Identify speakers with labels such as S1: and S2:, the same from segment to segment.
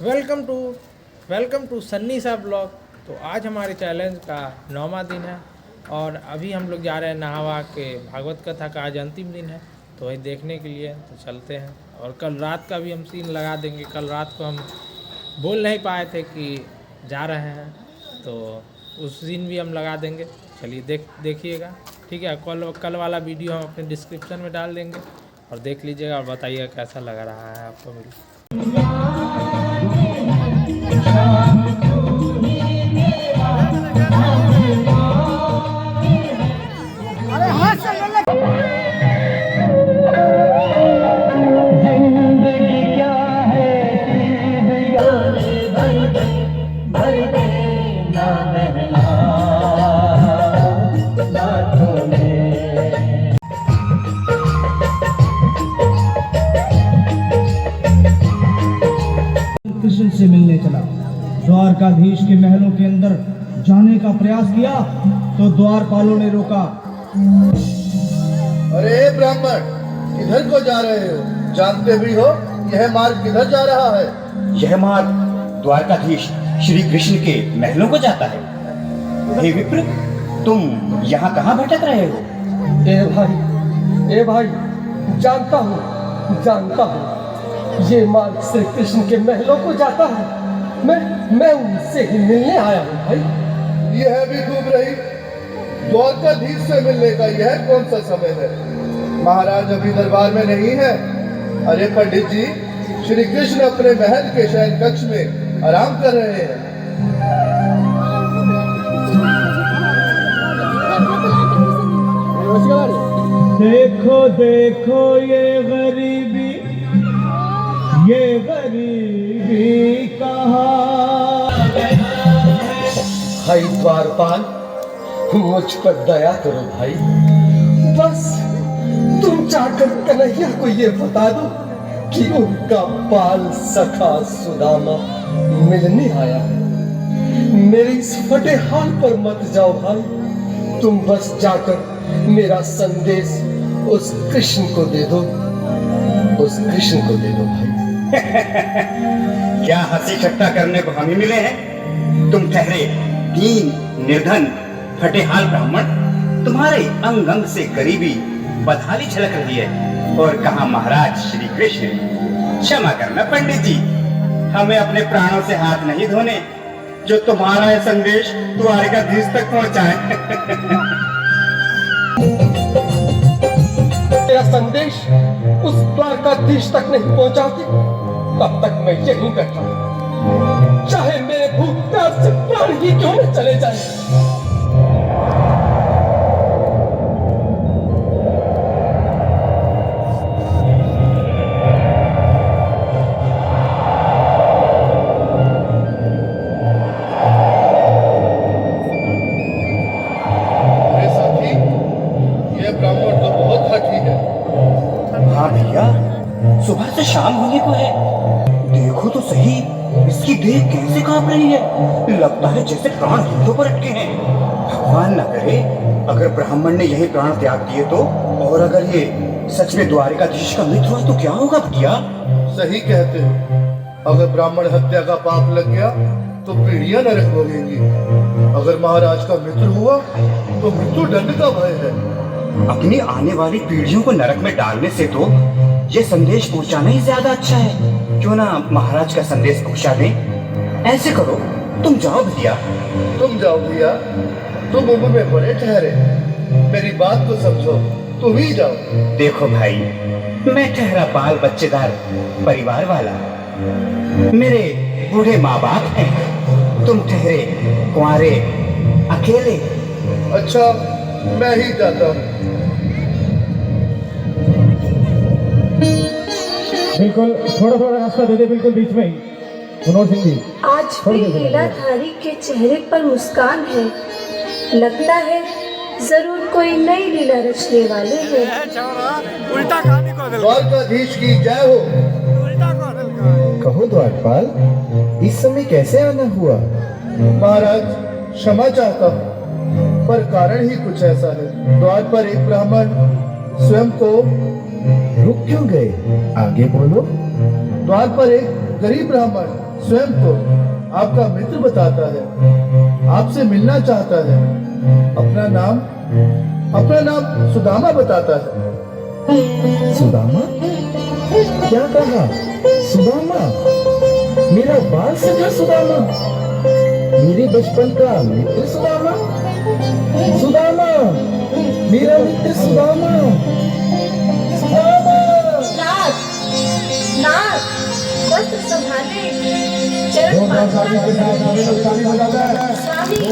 S1: Welcome to welcome to Sunny सा blog. तो आज हमारे चैलेंज का 9वां दिन है और अभी हम लोग जा रहे हैं नहावा के। भागवत कथा का आज अंतिम दिन है, तो वही देखने के लिए तो चलते हैं। और कल रात का भी हम सीन लगा देंगे। कल रात को हम बोल नहीं पाए थे कि जा रहे हैं, तो उस सीन भी हम लगा देंगे। चलिए देखिएगा, ठीक है। कल वाला वीडियो हम अपने डिस्क्रिप्शन में डाल देंगे और देख लीजिएगा और बताइएगा कैसा लग रहा है आपको वीडियो।
S2: कृष्ण से मिलने चला। द्वारकाधीश के महलों के अंदर जाने का प्रयास किया तो द्वारपालों ने रोका।
S3: अरे ब्राह्मण, किधर को जा रहे हो? जानते भी हो यह मार्ग किधर जा रहा है?
S4: यह मार्ग द्वारकाधीश श्री कृष्ण के महलों को जाता है। हे विप्र, तुम यहाँ कहाँ भटक रहे हो?
S5: ए भाई, जानता हूँ ये मार्ग श्री कृष्ण के महलों को जाता है। मैं उनसे ही मिलने आया हूँ भाई।
S3: यह भी खूब रही, द्वारकाधीश से मिलने का यह कौन सा समय है? महाराज अभी दरबार में नहीं है। अरे पंडित जी, श्री कृष्ण अपने महल के शयन कक्ष में आराम कर रहे हैं।
S2: देखो देखो ये गरीबी कहाँ।
S5: भाई द्वारपाल, मुझ पर दया करो भाई। बस तुम जाकर कन्हैया को ये बता दो कि उनका बाल सखा सुदामा मिलने आया है। मेरे इस फटे हाल पर मत जाओ भाई। तुम बस जाकर मेरा संदेश उस कृष्ण को दे दो भाई।
S4: क्या हंसी ठट्टा करने को हम ही मिले हैं? तुम ठहरे दीन निर्धन फटेहाल ब्राह्मण, तुम्हारे अंग अंग से गरीबी बदहाली झलक रही है। और कहा महाराज श्री कृष्ण? क्षमा करना पंडित जी, हमें अपने प्राणों से हाथ नहीं धोने जो तुम्हारा यह संदेश द्वारकाधीश तक पहुंचाए।
S5: तेरा संदेश उस द्वारकाधीश तक नहीं पहुंचाते तब तक मैं यहीं बैठा हूं, चाहे मेरे भूख प्यास से प्राण ही क्यों न चले जाए।
S4: सुबह से शाम होने को है, देखो तो सही इसकी देह कैसे कांप रही है। लगता है जैसे प्राण हाथों पर अटके हैं। भगवान न करे अगर ब्राह्मण ने यही प्राण त्याग दिए तो, और अगर ये सच में द्वारकाधीश का मित्र हुआ तो क्या होगा भैया?
S3: सही कहते हो। अगर ब्राह्मण हत्या का पाप लग गया तो पीढ़ियां नरक भोगेंगी। अगर महाराज का मित्र हुआ तो मृत्यु दंड का भय है।
S4: अपनी आने वाली पीढ़ियों को नरक में डालने से तो ये संदेश पहुंचाना ही ज्यादा अच्छा है। क्यों ना महाराज का संदेश पहुंचा दें? ऐसे करो, तुम जाओ भैया। तुम उम्र में बड़े ठहरे, मेरी बात को समझो, तुम ही जाओ। देखो भाई, मैं ठहरा बाल बच्चेदार परिवार वाला, मेरे बूढ़े माँ बाप हैं। तुम ठहरे कुंवारे अकेले।
S3: अच्छा, मैं ही जाता हूँ।
S2: बिल्कुल थोड़ा रास्ता दे दे, बिल्कुल बीच में ही। मनोहर सिंह जी,
S6: आज भी लीलाधारी के चेहरे पर मुस्कान है। लगता है जरूर कोई नई लीला रचने वाले हैं।
S3: द्वारकाधीश की जय हो।
S7: कहो द्वारपाल, इस समय कैसे आना हुआ?
S3: महाराज क्षमा चाहता हूँ, पर कारण ही कुछ ऐसा है। द्वार पर एक ब्राह्मण स्वयं को
S7: रुक क्यों गए? आगे बोलो।
S3: द्वार पर एक गरीब ब्राह्मण स्वयं को आपका मित्र बताता है, आपसे मिलना चाहता है। अपना नाम सुदामा बताता है।
S7: सुदामा? क्या कहा? सुदामा? मेरा बाल सखा सुदामा? मेरे बचपन का मित्र सुदामा? सुदामा, मेरा मित्र सुदामा। सुदामा!
S6: नाथ, नाथ, वस्त्र संभाले, चरण स्वामी,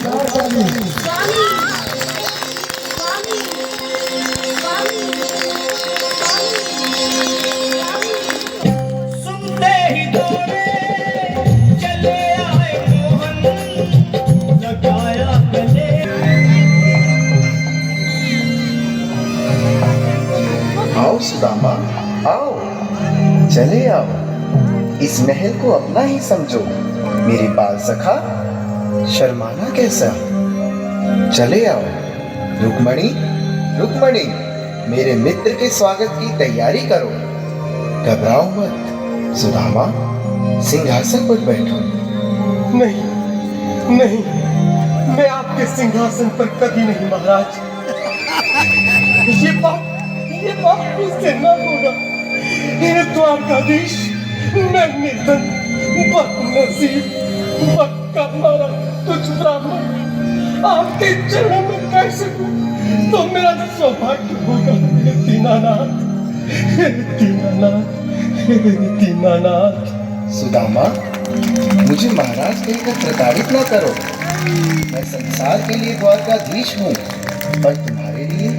S6: स्वामी, स्वामी,
S2: सुनते ही दौड़े चले आए मोहन, लगाया गले।
S7: आओ सुदामा, आओ, चले आओ। इस महल को अपना ही समझो। मेरे बाल सखा, शर्माना कैसा? चले आओ। रुक्मणी, रुक्मणी, मेरे मित्र के स्वागत की तैयारी करो। घबराओ मत। सुदामा, सिंहासन पर बैठो।
S5: नहीं, नहीं, मैं आपके सिंहासन पर कभी नहीं महाराज। ये पाप मुझसे न होगा। हे द्वारकाधीश, मैं निर्धन, बदनसीब, बक्का मारा तुझ ब्राह्मण आपके चरणों में कैसे हूँ तो मेरा सौभाग्य होगा। हे दीनानाथ, हे दीनानाथ, हे दीनानाथ।
S7: सुदामा, मुझे महाराज कहकर प्रताड़ित न करो। मैं संसार के लिए द्वारकाधीश हूँ, पर तुम्हारे लिए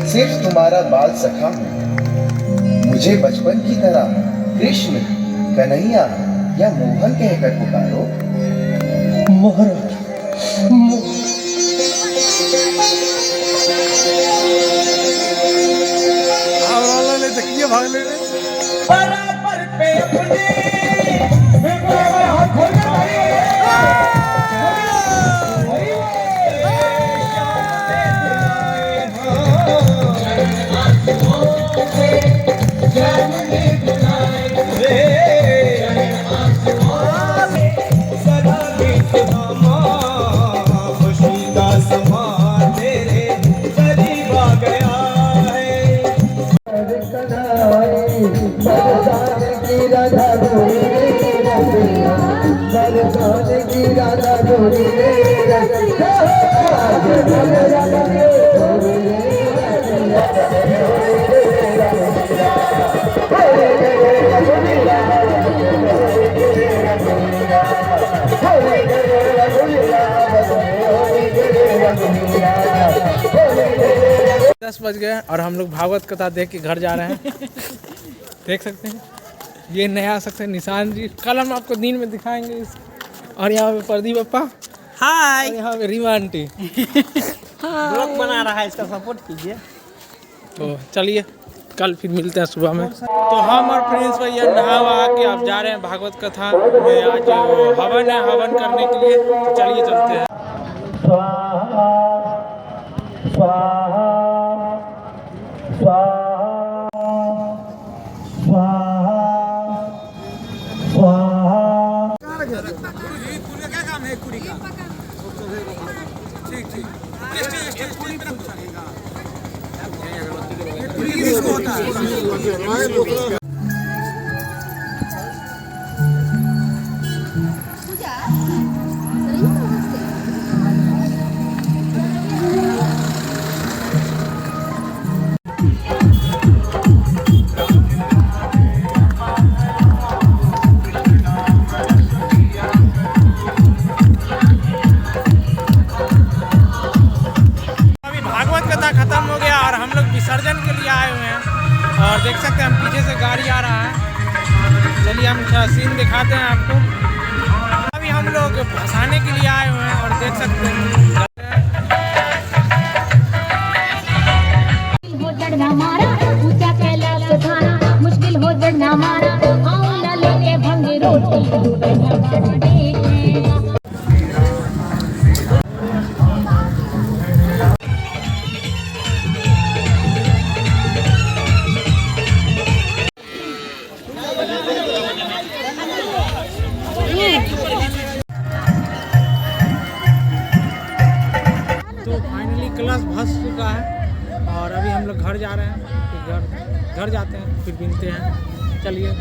S7: सिर्फ तुम्हारा बाल सखा हूँ। मुझे बचपन की तरह कृष्ण, कन्हैया या मोहन कहकर पुकारो।
S5: महाराज,
S2: बराबर पे अपने
S1: दस बज गए और हम लोग भागवत कथा देख के घर जा रहे हैं। देख सकते हैं ये नया सकते हैं निशान जी। कल हम आपको दिन में दिखाएंगे और यहाँ पे प्रदीप पप्पा, हाय, यहाँ पे रीमा आंटी ब्लॉग बना रहा है, इसका सपोर्ट कीजिए। तो चलिए कल फिर मिलते हैं सुबह में। तो हम और प्रिंस भैया नहा वहा के आप जा रहे हैं भागवत कथा में। आज हवन है, हवन करने के लिए। तो चलिए चलते हैं।
S2: स्वाहा स्वाहा स्वाहा स्वाहा।
S8: क्या काम है कुड़ी का? ठीक ठीक
S1: खत्म हो गया और हम लोग विसर्जन के लिए आए हुए हैं और देख सकते हैं हम पीछे से गाड़ी आ रहा है। चलिए हम सीन दिखाते हैं आपको। अभी हम लोग भसाने के लिए आए हुए हैं और देख सकते हैं
S9: हो चढ़ना मारा ऊंचा कैलाश थाना, मुश्किल हो चढ़ना मारा आऊं न लेके भंगी रोटी
S1: कलश भस चुका है और अभी हम लोग घर जा रहे हैं। फिर घर जाते हैं, फिर बीनते हैं। चलिए।